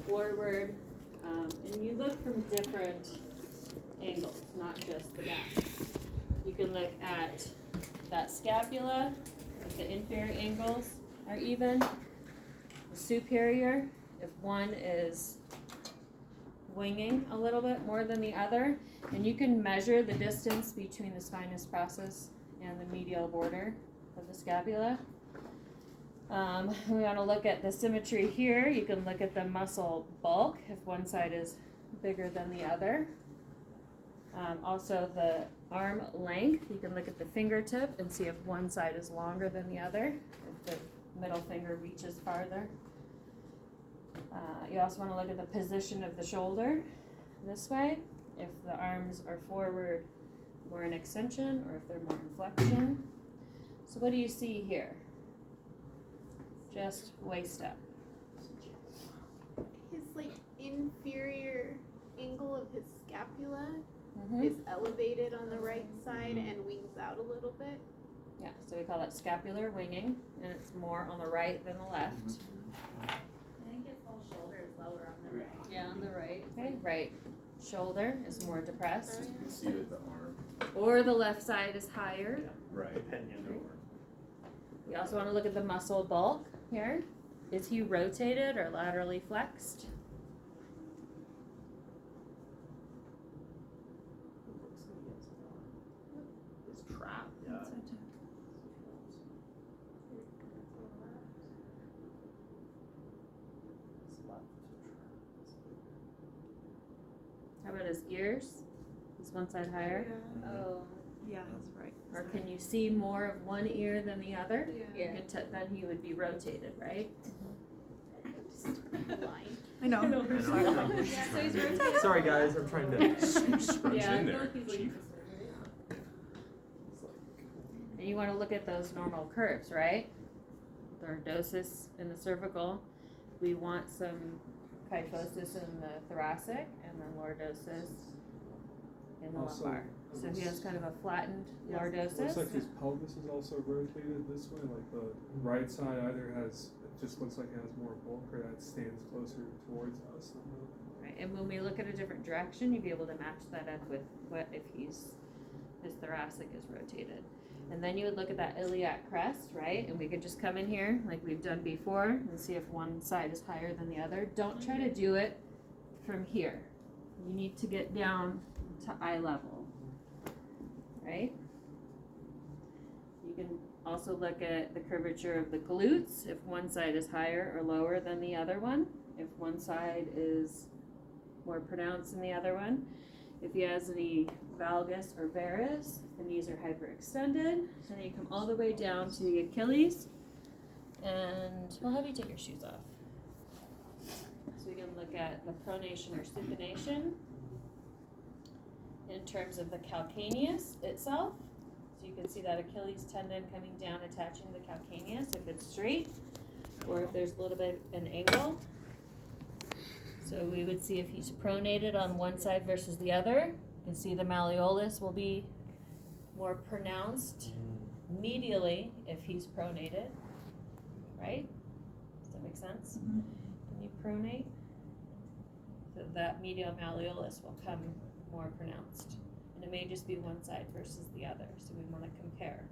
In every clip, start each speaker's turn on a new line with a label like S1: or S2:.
S1: forward, and you look from different angles, not just the back. You can look at that scapula, if the inferior angles are even, the superior, if one is winging a little bit more than the other, and you can measure the distance between the spinous process and the medial border of the scapula. We want to look at the symmetry here. You can look at the muscle bulk if one side is bigger than the other. Also the arm length. You can look at the fingertip and see if one side is longer than the other, if the middle finger reaches farther. You also want to look at the position of the shoulder this way, if the arms are forward more in extension or if they're more in flexion. So what do you see here? Just waist up.
S2: His like inferior angle of his scapula
S1: Mm-hmm.
S2: is elevated on the right side and wings out a little bit.
S1: Yeah, so we call that scapular winging, and it's more on the right than the left.
S3: I think his whole shoulder is lower on the right.
S1: Yeah, on the right. Okay, right shoulder is more depressed.
S4: You can see that the arm.
S1: Or the left side is higher.
S4: Right.
S5: Opinion or.
S1: You also want to look at the muscle bulk here. Is he rotated or laterally flexed?
S4: It's trapped. Yeah.
S1: How about his ears? Is one side higher?
S3: Oh.
S6: Yeah, that's right.
S1: Or can you see more of one ear than the other?
S3: Yeah.
S1: Then he would be rotated, right?
S2: Line.
S6: I know.
S3: Yeah, so he's rotated.
S5: Sorry guys, I'm trying to.
S4: Scrunch
S1: Yeah, I
S4: in
S1: feel
S4: there.
S1: like he's
S4: Chief.
S1: And you want to look at those normal curves, right? Lordosis in the cervical. We want some kyphosis in the thoracic, and then lordosis in the
S7: Also,
S1: lumbar. So he has kind of a flattened lordosis.
S7: Looks like his pelvis is also rotated this way, like the right side either has, it just looks like it has more bulk or that stands closer towards us.
S1: Right, and when we look at a different direction, you'd be able to match that up with what if his thoracic is rotated. And then you would look at that iliac crest, right? And we could just come in here like we've done before and see if one side is higher than the other. Don't try to do it from here. You need to get down to eye level, right? You can also look at the curvature of the glutes, if one side is higher or lower than the other one, if one side is more pronounced than the other one. If he has any valgus or varus, the knees are hyperextended. And then you come all the way down to the Achilles, and we'll have you take your shoes off. So we can look at the pronation or supination in terms of the calcaneus itself. So you can see that Achilles tendon coming down, attaching the calcaneus if it's straight, or if there's a little bit of an angle. So we would see if he's pronated on one side versus the other. You can see the malleolus will be more pronounced medially if he's pronated, right? Does that make sense?
S6: Mhm.
S1: Can you pronate? So that medial malleolus will come more pronounced. And it may just be one side versus the other, so we want to compare.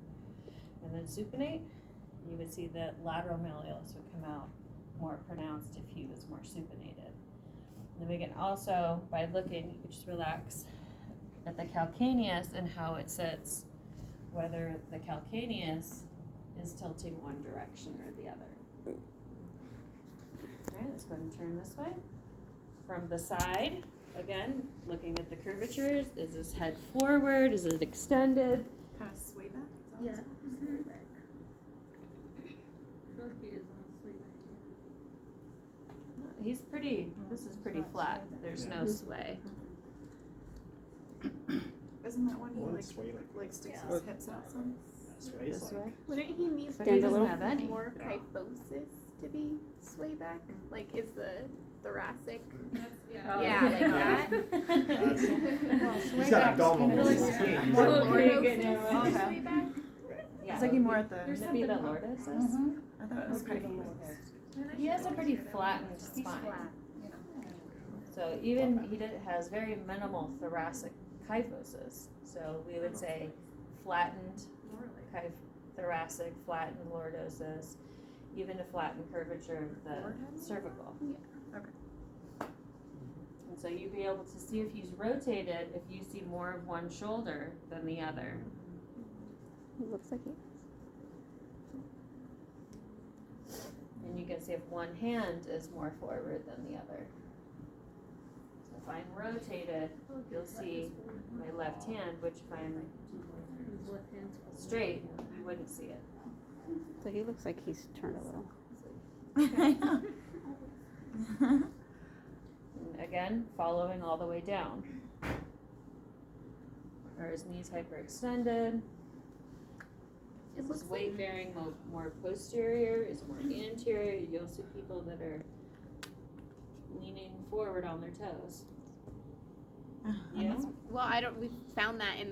S1: And then supinate, you would see that lateral malleolus would come out more pronounced if he was more supinated. And then we can also, by looking, you just relax at the calcaneus and how it sits, whether the calcaneus is tilting one direction or the other. Alright, let's go ahead and turn this way. From the side, again, looking at the curvatures, is this head forward, is it extended?
S6: Kind of sway back?
S3: Yeah.
S1: He's pretty, this is pretty flat, there's no sway.
S6: Isn't that one he
S5: One
S6: like,
S5: sway
S6: like sticks
S3: Yeah.
S6: his hips out some?
S5: Sways
S1: This
S5: like.
S1: way?
S2: Wouldn't he need
S1: But he doesn't
S2: to
S1: have any.
S2: more
S5: Yeah.
S2: kyphosis to be sway back? Like, is the thoracic?
S3: Yeah.
S2: Yeah, like that.
S5: He's got abdominal
S2: Like,
S5: muscles.
S2: more
S1: Okay,
S2: lordosis
S1: good.
S2: to sway back?
S1: Yeah.
S6: It's like he more at the.
S1: There's maybe the lordosis.
S6: I thought it was kind of.
S1: He has a pretty flattened spine. So even has very minimal thoracic kyphosis. So we would say flattened thoracic, flattened lordosis, even a flattened curvature of the cervical.
S2: Yeah.
S1: And so you'd be able to see if he's rotated, if you see more of one shoulder than the other.
S2: It looks like it.
S1: And you can see if one hand is more forward than the other. So if I'm rotated, you'll see my left hand, which if I'm straight, you wouldn't see it.
S2: So he looks like he's turned a little.
S1: And again, following all the way down. Are his knees hyperextended? Is his weight bearing more posterior? Is it more anterior? You'll see people that are leaning forward on their toes. Yeah.
S2: Well, we found that in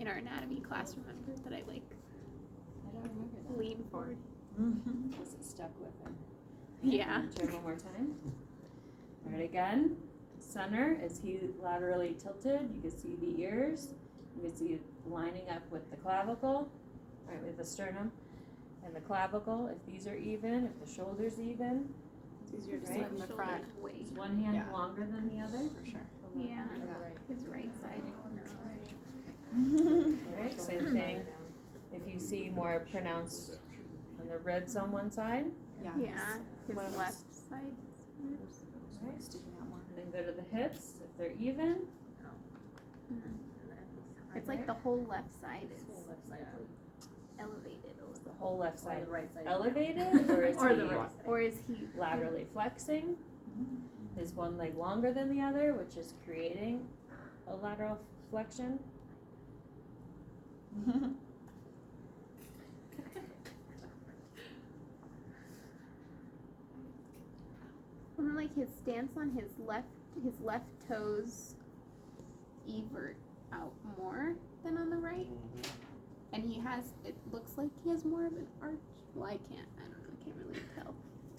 S2: our anatomy class. Remember that I
S1: I don't remember that.
S2: lean forward.
S1: Was it stuck with him?
S2: Yeah.
S1: Try one more time. All right, again. Center, is he laterally tilted? You can see the ears. You can see it lining up with the clavicle, right, with the sternum and the clavicle. If these are even, if the shoulder's even.
S6: It's easier to
S1: Right.
S6: see in the front.
S1: Is one hand
S6: Yeah.
S1: longer than the other?
S6: For sure.
S2: Yeah. His right side.
S1: Alright, same thing. If you see more pronounced on the ribs on one side,
S6: Yeah.
S2: Yeah. His
S6: One of those-
S2: left side.
S1: right,
S6: Sticking out more.
S1: and then go to the hips, if they're even.
S2: It's like the whole left side is elevated a
S1: Is
S2: little.
S1: the whole left side
S3: right side.
S1: elevated, or is
S3: Or the
S1: he
S3: right
S2: Or is he
S1: laterally flexing? Is one leg longer than the other, which is creating a lateral flexion?
S2: And then like his stance on his left toes evert out more than on the right. And it looks like he has more of an arch. Well, I can't really tell.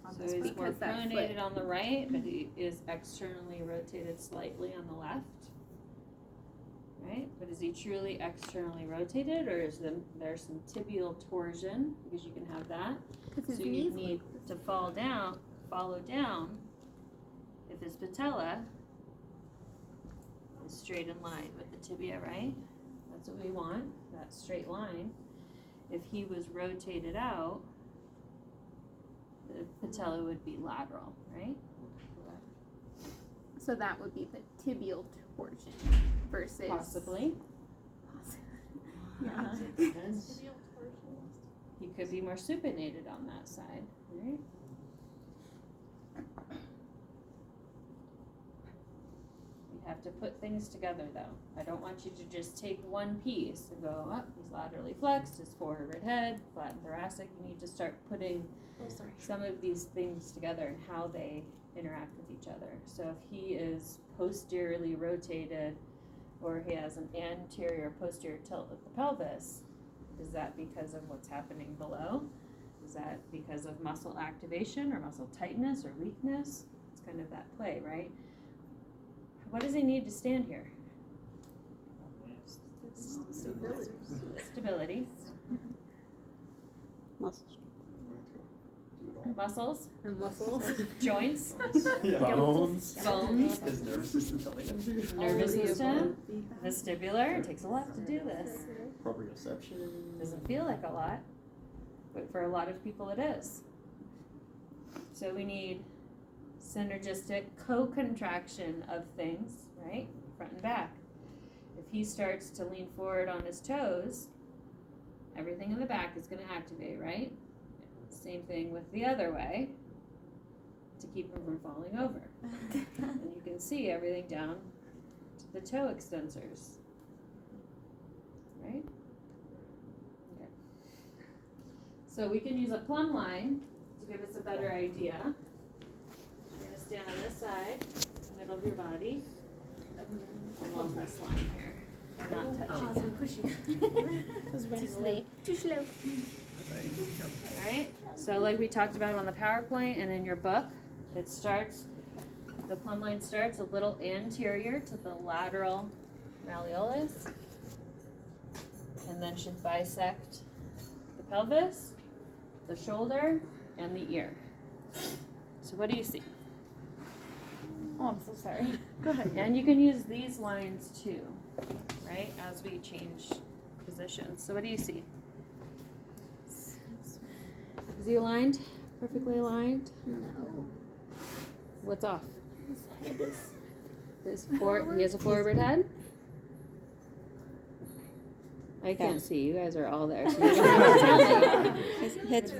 S6: On
S1: So
S6: this
S1: he's
S6: part.
S1: more
S2: Because that
S1: pronated
S2: foot-
S1: on the right, but he is externally rotated slightly on the left. Right? But is he truly externally rotated, or is there some tibial torsion? Because you can have that.
S2: Because his
S1: So you
S2: knees
S1: need to follow down if his patella is straight in line with the tibia, right? That's what we want, that straight line. If he was rotated out, the patella would be lateral, right?
S2: so that would be the tibial torsion versus
S1: Possibly.
S2: Yeah.
S1: He could be more supinated on that side, right? You have to put things together though. I don't want you to just take one piece and go, oh, he's laterally flexed, his forward head, flat and thoracic. You need to start putting some of these things together and how they interact with each other. So if he is posteriorly rotated or he has an anterior posterior tilt with the pelvis, is that because of what's happening below? Is that because of muscle activation or muscle tightness or weakness? It's kind of that play, right? What does he need to stand here? Stability.
S2: muscles.
S1: Muscles,
S3: And muscles.
S1: joints,
S4: Bones.
S1: bones,
S4: His nervous system telling him.
S1: nervous system, vestibular. It takes a lot to do this.
S4: Proprioception.
S1: Doesn't feel like a lot, but for a lot of people it is. So we need synergistic co-contraction of things, right? Front and back. If he starts to lean forward on his toes, everything in the back is going to activate, right? Same thing with the other way to keep him from falling over. And you can see everything down to the toe extensors, right? Okay. So we can use a plumb line to give us a better idea. You're gonna stand on this side, middle of your body, along this line here. Not touching.
S2: Too slow.
S1: Alright, so like we talked about on the PowerPoint and in your book, it starts the plumb line starts a little anterior to the lateral malleolus, and then should bisect the pelvis, the shoulder, and the ear. So what do you see?
S2: Oh, I'm so sorry.
S6: Go ahead.
S1: And you can use these lines too, right, as we change positions. So what do you see? Is he aligned? Perfectly aligned?
S2: No.
S1: What's off?
S2: His head is.
S1: He has a forward head? I can't see. You guys are all there. So you don't have to tell me.
S8: His head's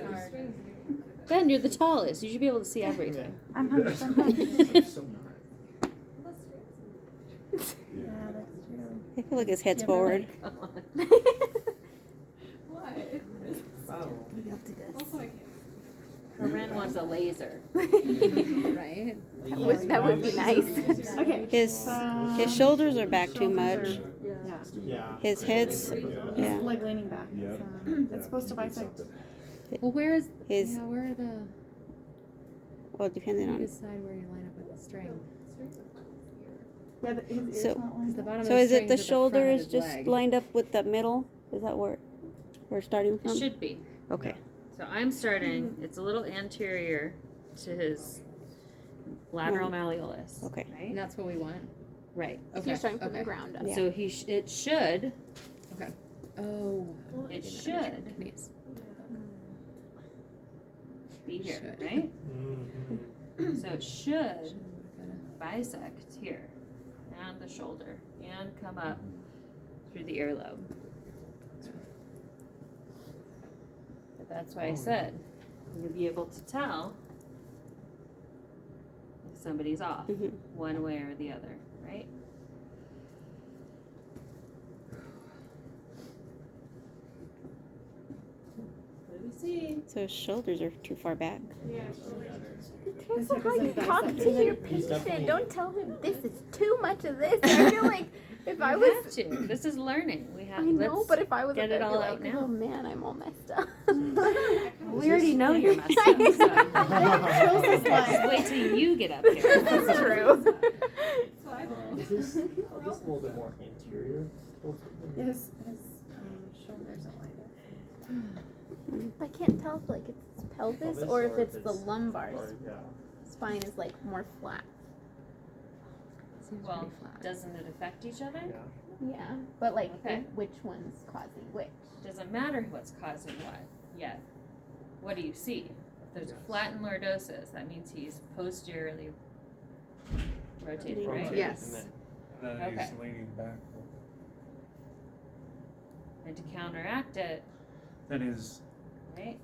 S1: Ben, you're the tallest. You should be able to see everything.
S6: I'm hunched. I'm hunched.
S5: So not.
S6: Yeah, that's true.
S8: I feel like his head's forward.
S1: Come on.
S5: Wow.
S1: Corinne wants a laser. Right?
S2: That would be nice.
S6: Okay.
S8: His shoulders are back too much.
S6: Yeah.
S5: Yeah.
S8: His head's
S6: He's
S8: yeah.
S6: like leaning back.
S9: Yep.
S6: It's supposed to bisect.
S10: Well, where is,
S8: His
S10: yeah, where are the,
S8: well, depending
S10: you
S8: on.
S10: decide where you line up with the string?
S6: Yeah, his ear's
S8: So-
S6: not
S10: Because
S6: lined
S10: the
S6: up.
S10: bottom of
S8: So
S10: the
S8: is it
S10: string's
S8: the
S10: at
S8: shoulder
S10: front of
S8: is
S10: his
S8: just
S10: leg.
S8: lined up with the middle? Is that where we're starting
S1: It
S8: from?
S1: should be.
S8: Okay.
S1: So I'm starting, it's a little anterior to his lateral malleolus.
S8: Okay.
S1: Right?
S10: And that's what we want?
S1: Right.
S10: Okay,
S2: You're starting from
S10: okay.
S2: the ground up.
S8: Yeah.
S1: So it should,
S10: Oh.
S1: it should be here,
S10: Should.
S1: right?
S5: Mm-hmm.
S1: So it should bisect here and the shoulder and come up through the earlobe. But that's why I said you'll be able to tell if somebody's off
S8: Mhm.
S1: one way or the other, right? What do we see?
S8: So his shoulders are too far back.
S2: That's like how you talk to your patient. Don't tell him this is too much of this. I feel like if I
S1: We
S2: was,
S1: have to. This is learning. We have.
S2: I know,
S1: let's
S2: but if I was,
S1: get
S2: I'd
S1: it
S2: be
S1: all
S2: like,
S1: out now.
S2: oh man, I'm all messed up.
S1: We already know you're messed up. So. Just wait till you get up here.
S2: That's true.
S5: Is this a little bit more anterior?
S6: His shoulders are lined up.
S2: I can't tell if like it's pelvis or if it's the lumbar
S5: Or, yeah.
S2: spine is like more flat.
S10: Seems
S1: Well,
S10: pretty flat.
S1: doesn't it affect each other?
S5: Yeah.
S2: Yeah, but like
S1: Okay.
S2: which one's causing which?
S1: Doesn't matter what's causing what yet. What do you see? If there's a flattened lordosis, that means he's posteriorly rotated, right?
S5: Rotated,
S10: Yes.
S7: And then he's
S1: Okay.
S7: leaning back.
S1: And to counteract it,
S7: Then his
S1: right?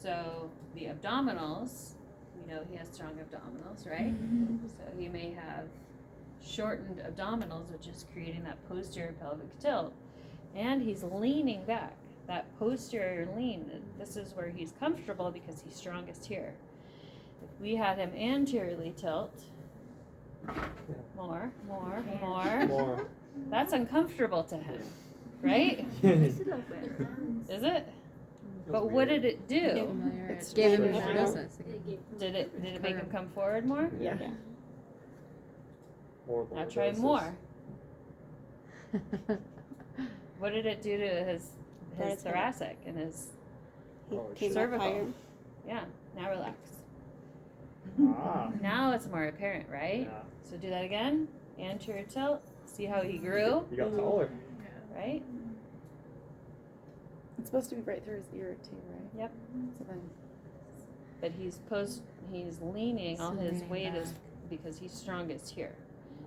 S1: So the abdominals, we know he has strong abdominals, right? So he may have shortened abdominals, which is creating that posterior pelvic tilt. And he's leaning back. That posterior lean, this is where he's comfortable because he's strongest here. If we had him anteriorly tilt, more,
S5: More.
S1: that's uncomfortable to him, right?
S2: It's a little bit.
S1: Is it? But what did it do?
S10: Familiar.
S6: It's
S10: It gave him
S5: strange.
S10: lordosis.
S1: Did it make him come forward more?
S6: Yeah.
S5: More
S1: Now try
S5: lordosis.
S1: more. What did it do to his
S8: Right side.
S1: thoracic and his,
S8: He
S5: Oh,
S8: came up
S1: cervical.
S8: higher.
S1: yeah, now relax.
S5: Ah.
S1: Now it's more apparent, right?
S5: Yeah.
S1: So do that again, anterior tilt, see how he grew,
S5: You got taller.
S1: right?
S6: It's supposed to be right through his ear too, right?
S1: Yep.
S6: So then,
S1: But he's leaning, all
S10: So
S1: his
S10: leaning
S1: weight is because he's strongest here.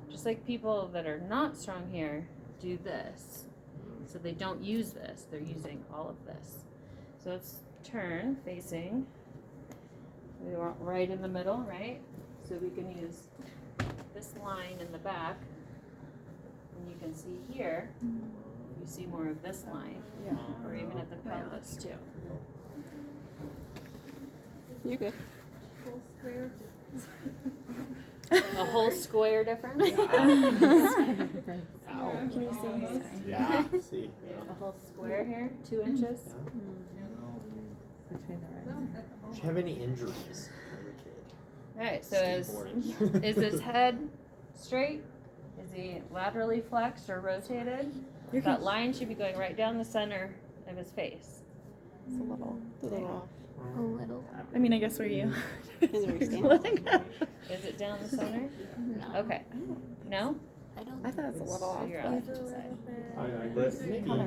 S1: Just like people that are not strong here do this. So they don't use this, they're using all of this. So let's turn facing. We want right in the middle, right? So we can use this line in the back. And you can see here, you see more of this line,
S6: yeah.
S1: or even at the pelvis too.
S8: You're good.
S1: A whole square difference?
S5: Ow.
S6: Can you see his?
S5: Yeah. See.
S1: A whole square here, 2 inches.
S10: Between the right.
S5: Did you have any injuries as a kid?
S1: Alright, so is his head straight? Is he laterally flexed or rotated? That line should be going right down the center of his face.
S8: It's a little off.
S2: A little.
S6: I mean, I guess where you.
S8: Depends where you stand.
S1: Is it down the center?
S2: No.
S1: Okay. No?
S2: I don't.
S6: I thought it's a little
S1: So
S6: off.
S1: you're on the side.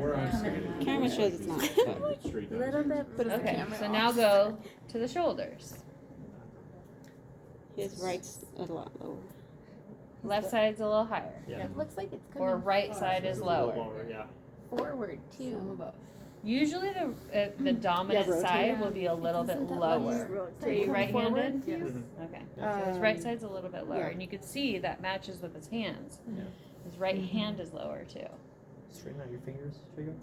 S5: Where I'm standing.
S8: Camera shows it's not. But
S5: Straight down.
S6: Little bit, but it's
S1: Okay,
S6: camera
S1: so
S6: off.
S1: now go to the shoulders.
S8: his right's a lot lower.
S1: Left side's a little higher.
S5: Yeah.
S2: It looks like it's
S1: Or
S2: coming
S1: right side is
S5: It's a little
S1: lower.
S5: Yeah.
S2: forward too.
S1: Usually the dominant
S8: rotate.
S1: side will be a little bit
S2: Isn't that
S1: lower. Are you
S2: Come
S1: right-handed?
S2: forward?
S1: Okay. So his right side's a little bit lower,
S8: yeah.
S1: and you can see that matches with his hands.
S5: Yeah.
S1: His right hand is lower too.
S5: Straighten out your fingers, Jacob.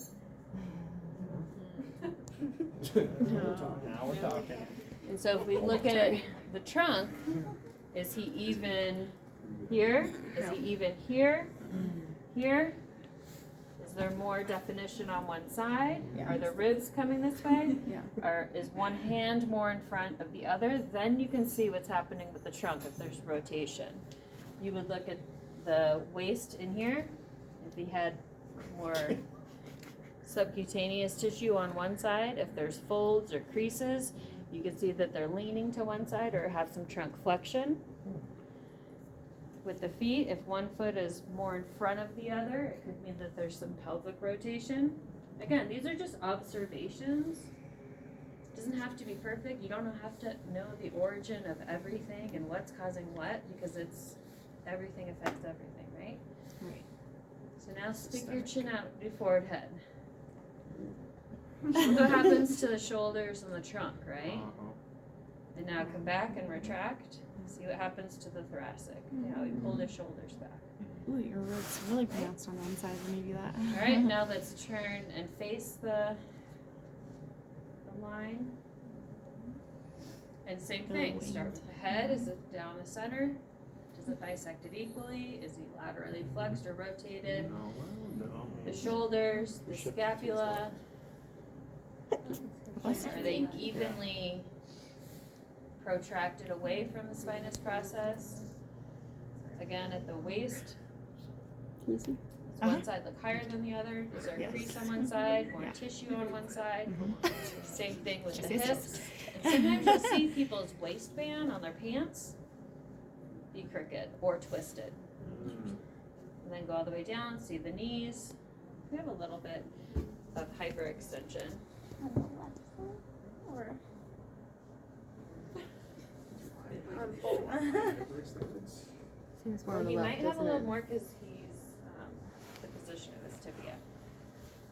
S5: Now we're talking.
S1: And so if we look at the trunk, is he even here? Is he even here? Here? Is there more definition on one side?
S6: Yeah.
S1: Are the ribs coming this way?
S6: Yeah.
S1: Or is one hand more in front of the other? Then you can see what's happening with the trunk if there's rotation. You would look at the waist in here. If he had more subcutaneous tissue on one side, if there's folds or creases, you can see that they're leaning to one side or have some trunk flexion. With the feet, if one foot is more in front of the other, it could mean that there's some pelvic rotation. Again, these are just observations. It doesn't have to be perfect. You don't have to know the origin of everything and what's causing what, because everything affects everything, right?
S8: Right.
S1: So now stick your chin out your forward head. Look what happens to the shoulders and the trunk, right? And now come back and retract. See what happens to the thoracic. See how we pulled his shoulders back.
S6: Ooh, your ribs really pronounced on one side when you do that.
S1: Alright, now let's turn and face the line. And same thing, start with the head. Is it down the center? Is it bisected equally? Is he laterally flexed or rotated? The shoulders, the scapula. Are they evenly protracted away from the spinous process? Again, at the waist,
S8: Can you see?
S1: does one side look higher than the other? Is there a crease on one side, more tissue on one side? Same thing with the hips. And sometimes you'll see people's waistband on their pants be crooked or twisted. And then go all the way down, see the knees. We have a little bit of hyperextension.
S2: On the left side? Or
S10: Seems more
S1: Well,
S10: on the
S1: he
S10: left,
S1: might have a
S10: doesn't
S1: little
S10: it?
S1: more because he's the position of his tibia.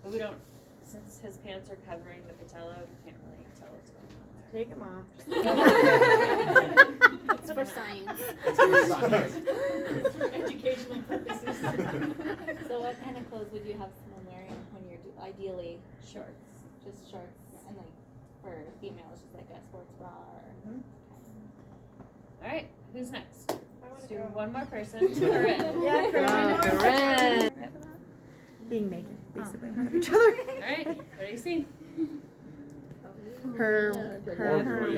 S1: But we don't, since his pants are covering the patella, we can't really tell what's going on.
S6: Take them off.
S2: it's for science.
S3: For educational purposes. So what kind of clothes would you have someone wearing when you're ideally
S1: Shorts.
S3: just shorts and like for females just like a sports bra or?
S1: Alright, who's next? Let's do one more person. Corinne.
S6: Yeah, Corinne.
S1: Corinne.
S6: Being naked, basically, in front of each other.
S1: Alright, what do you see?
S6: Her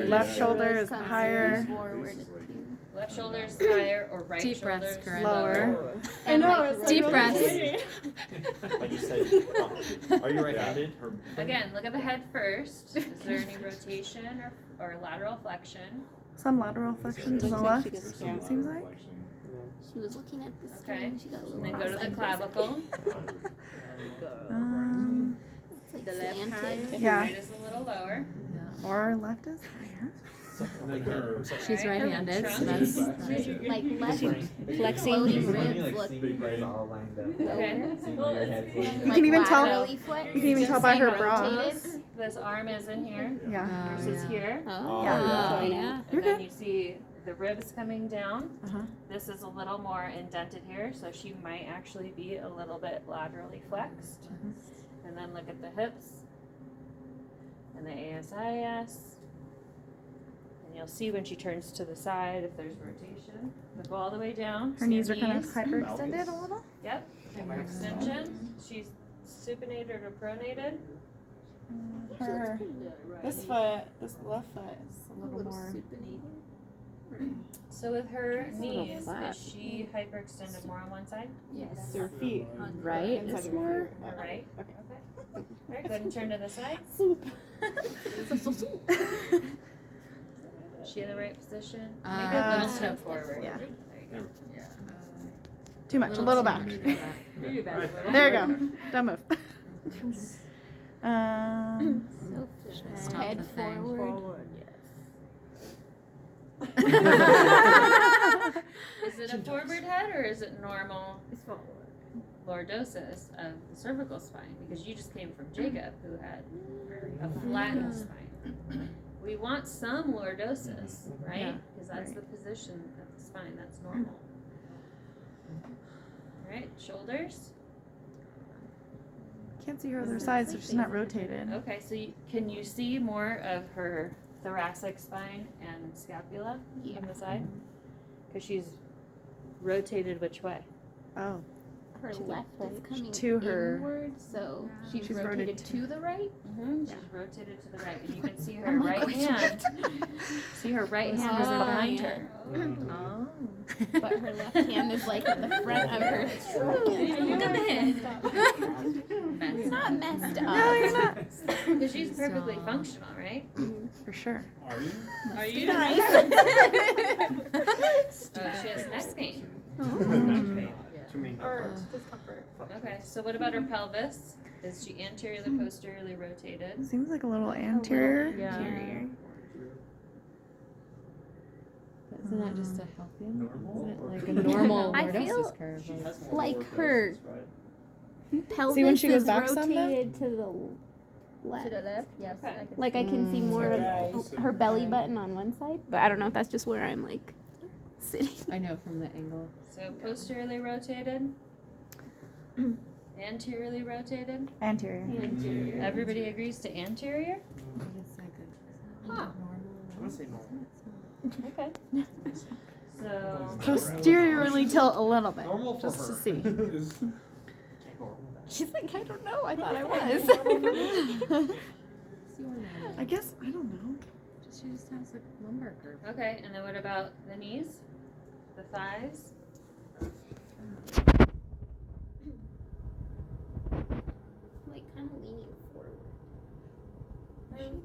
S6: left shoulder is
S2: Comes
S6: higher.
S2: forward.
S1: Left shoulder's higher or right
S10: Deep breaths,
S1: shoulder's
S10: Corinne.
S1: lower?
S6: I know.
S2: like,
S6: it's like
S10: Deep
S6: really
S10: breaths.
S6: waiting.
S5: Like you said, are you right-handed? Or
S1: Again, look at the head first. Is there any rotation or lateral flexion?
S6: Some lateral flexion to the
S8: Looks like
S6: left.
S8: she gets scared.
S6: Seems like.
S2: She was looking at the screen.
S1: Okay.
S2: She got a
S1: And
S2: little
S1: then go to the
S2: cross-eyed.
S1: clavicle.
S2: It's like slanted.
S6: Yeah.
S1: Right is a little lower.
S6: Or left is higher.
S5: and then her.
S10: She's
S1: Alright,
S10: right-handed,
S1: trunk.
S10: so that's
S2: Like left
S8: Flexing.
S2: floating ribs look
S1: Okay.
S6: You can even tell.
S2: laterally flexed.
S6: You can even tell by her bra.
S2: rotated.
S1: This arm is in here
S6: Yeah.
S1: versus here.
S2: Oh.
S8: Yeah.
S1: And
S6: You're
S1: then
S6: good.
S1: you see the ribs coming down.
S6: Uh-huh.
S1: This is a little more indented here, so she might actually be a little bit laterally flexed. And then look at the hips and the ASIS. And you'll see when she turns to the side if there's rotation. But go all the way down.
S6: Her
S1: See
S6: knees are
S1: the
S6: kind of
S1: knees.
S6: hyperextended a little.
S1: Yep, hyperextension. She's supinated or pronated.
S6: Her this foot, this left foot is a little more.
S1: So with her
S8: It's a little
S1: knees,
S8: flat.
S1: is she hyperextended more on one side?
S2: Yes.
S6: Your feet.
S8: Right
S6: Inside
S8: is
S6: of your
S8: more.
S1: Or right? Okay. Alright, go ahead and turn to the side. Is she in the right position? Make a little step forward.
S6: yeah.
S1: There you go.
S6: Too much. A little back. There you go. Don't move.
S2: So head forward.
S1: Is it a forward head or is it normal? It's forward. Lordosis of the cervical spine, because you just came from Jacob who had a flattened spine. We want some lordosis, right?
S6: Yeah,
S1: Because that's
S6: right.
S1: the position of the spine, that's normal. Alright, shoulders.
S6: Can't see her other side, so she's not rotated.
S1: Okay, so can you see more of her thoracic spine and scapula from the side? Because she's rotated which way?
S6: Oh,
S2: Her left is coming
S6: To her-
S2: inward, so she's,
S6: She's
S2: rotated
S6: rotated
S2: to the right.
S1: Mm-hmm. She's rotated to the right, and you can see her right hand. See her right hand is behind her.
S6: oh.
S2: But her left hand is like at the front of her. It's not messed up.
S6: No, you're not.
S1: Because she's perfectly functional, right?
S6: For sure.
S7: Are you?
S1: Are you?
S2: Nice.
S1: Oh, she has neck pain.
S4: Two main parts.
S1: Okay, so what about her pelvis? Is she anteriorly, posteriorly rotated?
S6: Seems like a little anterior.
S1: Anterior.
S10: Isn't that just a healthy one?
S4: Normal.
S10: Isn't it like a normal
S2: I feel
S10: lordosis curve?
S4: She has more
S2: like
S4: lordosis,
S2: her
S4: right?
S2: pelvis
S6: See when she goes
S2: is
S6: back some, though?
S2: rotated to the left.
S3: yes.
S1: Okay.
S2: Like I can see more of
S7: Right.
S2: her belly button on one side, but I don't know if that's just where I'm like sitting.
S10: I know from the angle.
S1: So posteriorly rotated? Anteriorly rotated?
S6: Anterior.
S1: Everybody agrees to anterior?
S10: It's like a
S2: Huh.
S4: I'm gonna say normal.
S1: Okay. So,
S6: Posteriorly tilt a little bit.
S4: Normal for
S6: Just
S4: her.
S6: to see.
S7: Is,
S4: Can't go wrong with that.
S6: She's like, I don't know. I thought I was. I guess, I don't know.
S10: She just has a lumbar curve.
S1: okay, and then what about the knees? The thighs?
S2: Like kind of leaning forward.
S1: I think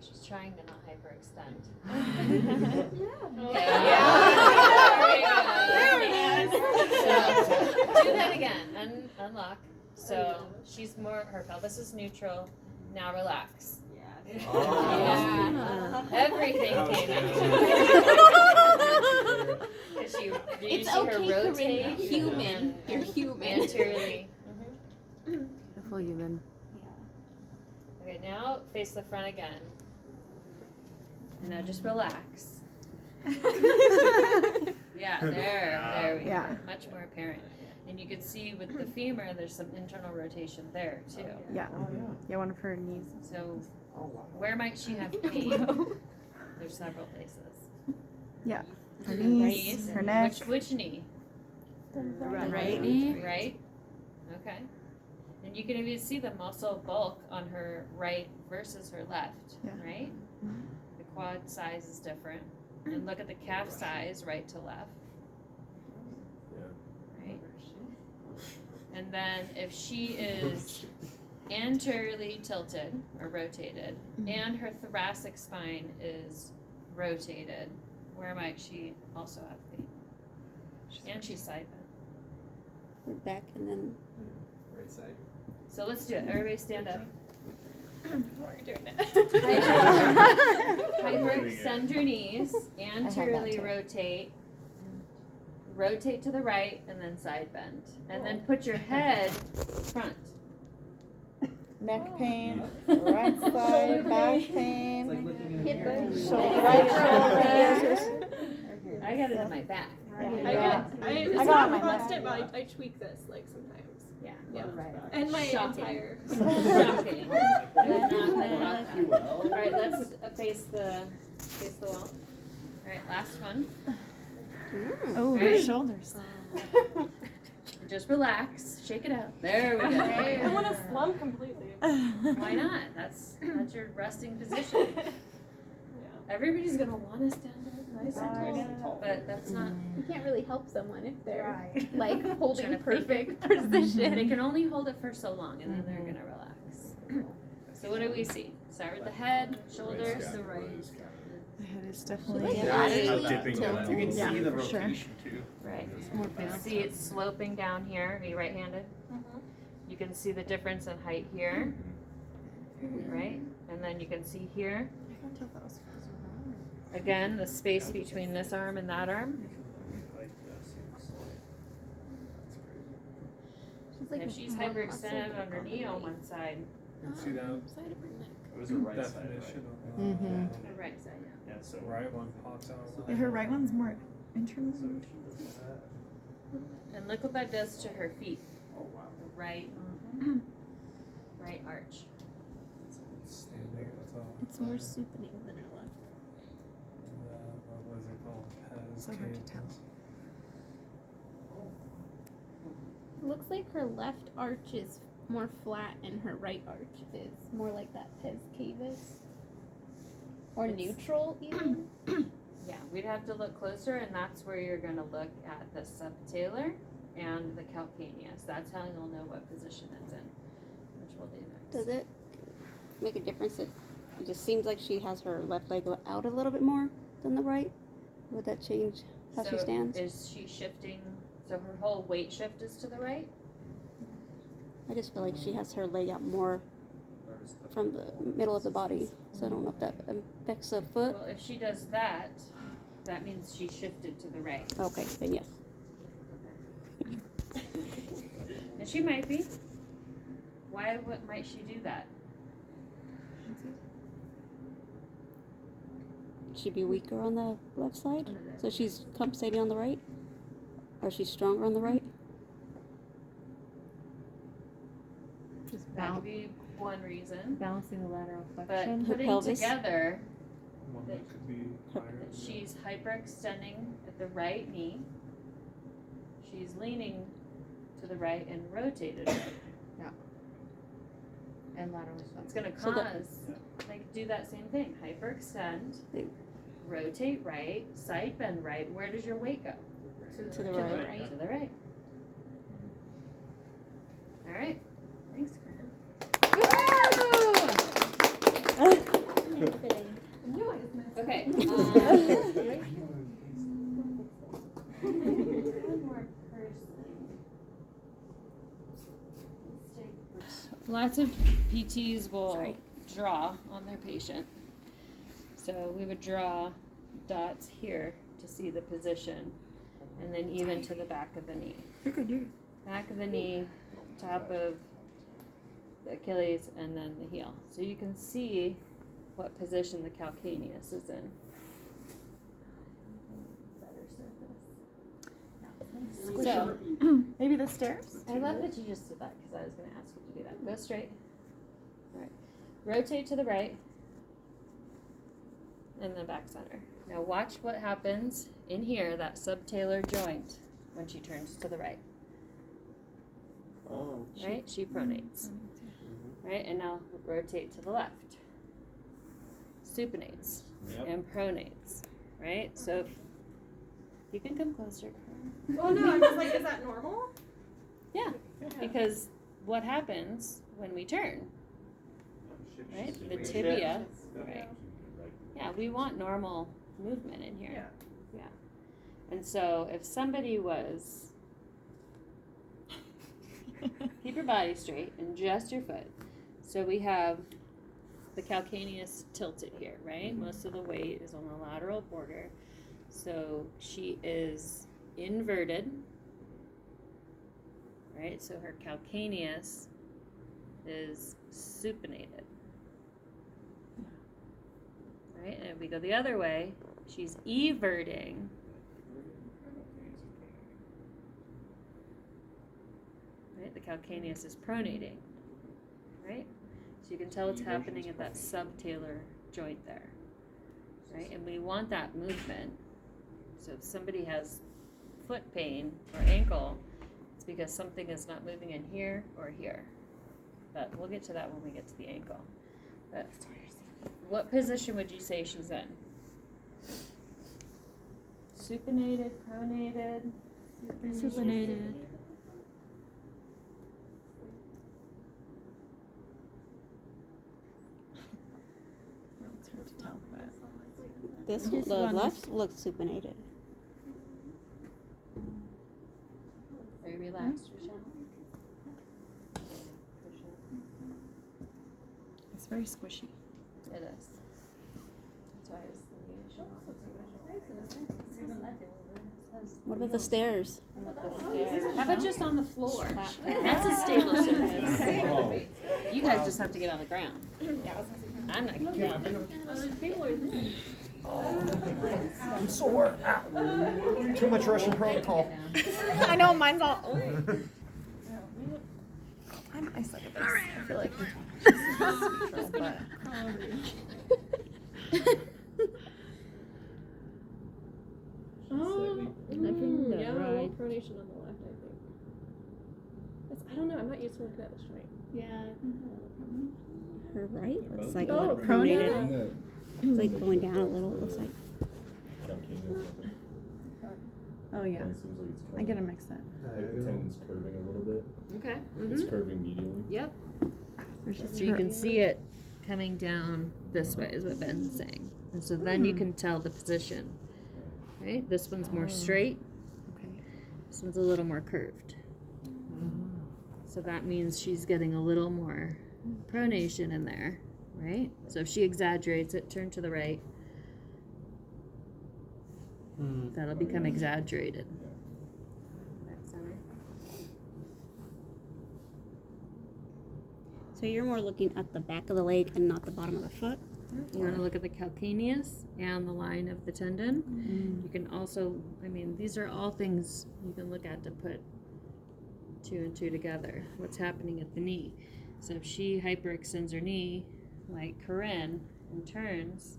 S1: she's trying to not hyperextend. So, do that again. Unlock. So she's more. Her pelvis is neutral. Now relax.
S4: Oh.
S1: Everything came out. Did you
S2: It's
S1: see her
S2: okay,
S1: rotate?
S2: Corinne. You're human. You're human.
S1: Anteriorly.
S10: The full human.
S1: Okay, now face the front again. And now just relax. Yeah, there we
S6: Yeah.
S1: go. Much more apparent. And you can see with the femur, there's some internal rotation there too.
S6: Yeah. Yeah, one of her knees.
S1: So
S4: Oh, wow.
S1: where might she have pain? There's several places.
S6: Her knees, her neck.
S1: Which knee?
S10: Right knee?
S1: Right? Okay. And you can even see the muscle bulk on her right versus her left,
S6: Yeah.
S1: right? The quad size is different. And look at the calf size, right to left. Right? And then if she is anteriorly tilted or rotated and her thoracic spine is rotated, where might she also have pain? And she's side bent.
S8: Back and then.
S4: Right side.
S1: So let's do it. Everybody stand up. Hyperextend your knees, anteriorly rotate, rotate to the right, and then side bend. And then put your head front.
S6: Neck pain, right side, back pain.
S4: It's like looking in
S2: Hip
S4: a mirror.
S2: bone.
S6: Shoulder, right shoulder.
S1: I got it in my back.
S9: It's
S6: I got
S9: not
S6: my
S9: constant, but I tweak this like sometimes.
S1: Yeah.
S9: And my
S1: Shocking.
S9: entire.
S1: Shocking.
S4: You will.
S1: Alright, let's face the wall. Alright, last one.
S6: Oh,
S1: Right.
S6: shoulders.
S1: Just relax, shake it out. There we go.
S9: I want to slump completely.
S1: Why not? That's your resting position. Everybody's gonna want us down there, nice and tall, but that's not.
S2: You can't really help someone if they're
S10: Right.
S2: like
S1: Trying
S2: holding
S1: to
S2: perfect
S1: They
S2: position.
S1: can only hold it for so long, and then they're gonna relax. So what do we see? Start with the head, shoulders.
S6: The head is
S2: She
S6: definitely.
S2: like
S4: Yeah,
S2: laterally
S4: dipping down. You can
S6: Yeah,
S4: see the
S6: for sure.
S4: rotation too.
S1: Right.
S10: More
S1: You can
S10: bounce.
S1: see it's sloping down here. Are you right-handed? You can see the difference in height here, right? And then you can see here. Again, the space between this arm and that arm.
S2: She's
S1: And if she's
S2: more
S1: hyperextended
S2: muscle
S1: on her knee on one side,
S7: You can see that
S2: side of her neck.
S4: It was a right side,
S7: definition
S4: right?
S7: of
S6: Mhm.
S1: the right side, yeah.
S4: Yeah, so.
S7: the right one pops out.
S6: Yeah, her right one's more internal.
S4: So she does that.
S1: And look what that does to her feet.
S4: Oh, wow.
S1: The right, right arch.
S7: Standing at the top.
S2: It's more supinated than her left.
S7: What is it called? Pez
S6: So hard to tell.
S7: cables.
S2: It looks like her left arch is more flat and her right arch is more like that pes cavus. Or neutral even.
S1: Yeah, we'd have to look closer, and that's where you're gonna look at the subtalar and the calcaneus. That's how you'll know what position it's in, which we'll do next.
S8: Does it make a difference that it just seems like she has her left leg out a little bit more than the right? Would that change how she
S1: So
S8: stands?
S1: is she shifting, so her whole weight shift is to the right?
S8: I just feel like she has her leg out more from the middle of the body. So I don't know if that affects the foot.
S1: Well, if she does that, that means she shifted to the right.
S8: Okay, then yes.
S1: And she might be. Why, what might she do that?
S8: She'd be weaker on the left side. So she's compensating on the right? Or she's stronger on the right?
S10: Just
S1: That would be one reason.
S10: balancing the lateral
S1: But
S10: flexion.
S8: Her
S1: putting
S8: pelvis.
S1: together
S7: One that could be higher.
S1: that she's hyperextending at the right knee. She's leaning to the right and rotated right.
S10: And lateral
S1: It's gonna
S8: So that-
S1: cause, they could do that same thing, hyperextend,
S8: They-
S1: rotate right, side bend right, where does your weight go?
S8: To the right.
S1: To the right. Alright, thanks, Corinne. Okay. One more person. Lots of PTs will draw on their patient. So we would draw dots here to see the position, and then even to the back of the knee.
S6: You're good, you're good.
S1: Back of the knee, top of the Achilles, and then the heel. So you can see what position the calcaneus is in. Better surface. So,
S6: Maybe the stairs?
S1: I love that you just did that because I was going to ask you to do that. Go straight. All right. Rotate to the right. And then back center. Now watch what happens in here, that subtalar joint, when she turns to the right.
S4: Oh.
S1: Right? She pronates. Right? And now rotate to the left. Supinates.
S4: Yep.
S1: And pronates. Right? So you can come closer.
S9: Oh no, I'm just like, is that normal?
S1: Yeah. Because what happens when we turn? Right? The tibia. Right. Yeah, we want normal movement in here. Yeah. And so if somebody was, keep your body straight and just your foot. So we have the calcaneus tilted here, right? Most of the weight is on the lateral border. So she is inverted, right? So her calcaneus is supinated. Right? And if we go the other way, she's everting. Right? The calcaneus is pronating. Right? So you can tell it's happening at that subtalar joint there. Right? And we want that movement. So if somebody has foot pain or ankle, it's because something is not moving in here or here. But we'll get to that when we get to the ankle. But what position would you say she's in? Supinated, pronated?
S6: Supinated. It's hard to tell, but
S8: This
S6: This
S8: the
S6: one
S8: left looks supinated.
S1: Are you relaxed, Rochelle?
S6: it's very squishy.
S1: It is. That's why I was thinking she wants
S8: What about the stairs?
S1: How about just on the floor? That's a stable surface. You guys just have to get on the ground. I'm not getting down.
S5: I'm sore. Ow. Too much Russian protocol.
S6: I know mine's all. I'm I suck at this. I feel like but
S9: Yeah, a little pronation on the left, I think. I don't know, I'm not used to looking at this joint.
S3: Yeah.
S8: Her right looks like a
S9: Oh,
S8: little
S6: pronated?
S8: pronated. It's like going down a little. It looks like.
S6: oh yeah, I get them mixed up.
S4: Like the tendon's curving a little bit.
S1: Okay.
S4: It's curving medially.
S1: Yep.
S6: There's just
S1: So you
S6: her-
S1: can see it coming down this way is what Ben's saying. And so then you can tell the position. Right? This one's more straight.
S6: Okay.
S1: This one's a little more curved. So that means she's getting a little more pronation in there, right? So if she exaggerates it, turn to the right, that'll become exaggerated. Back center.
S8: So you're more looking at the back of the leg and not the bottom of the foot.
S1: You want to look at the calcaneus and the line of the tendon. You can also, I mean, these are all things you can look at to put 2 and 2 together. What's happening at the knee? So if she hyperextends her knee, like Corinne, and turns,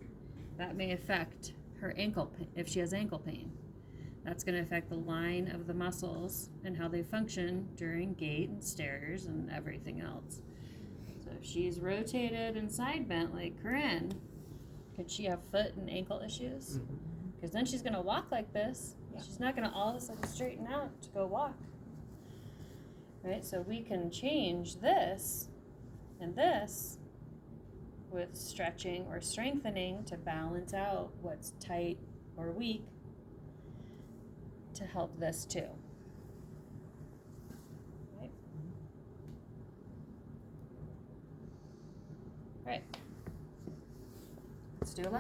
S1: that may affect her ankle pain, if she has ankle pain. That's going to affect the line of the muscles and how they function during gait and stairs and everything else. So if she's rotated and side bent like Corinne, could she have foot and ankle issues? Because then she's going to walk like this. She's not going to all of a sudden straighten out to go walk. Right? So we can change this and this with stretching or strengthening to balance out what's tight or weak to help this too. Right? Right. Let's do a lap.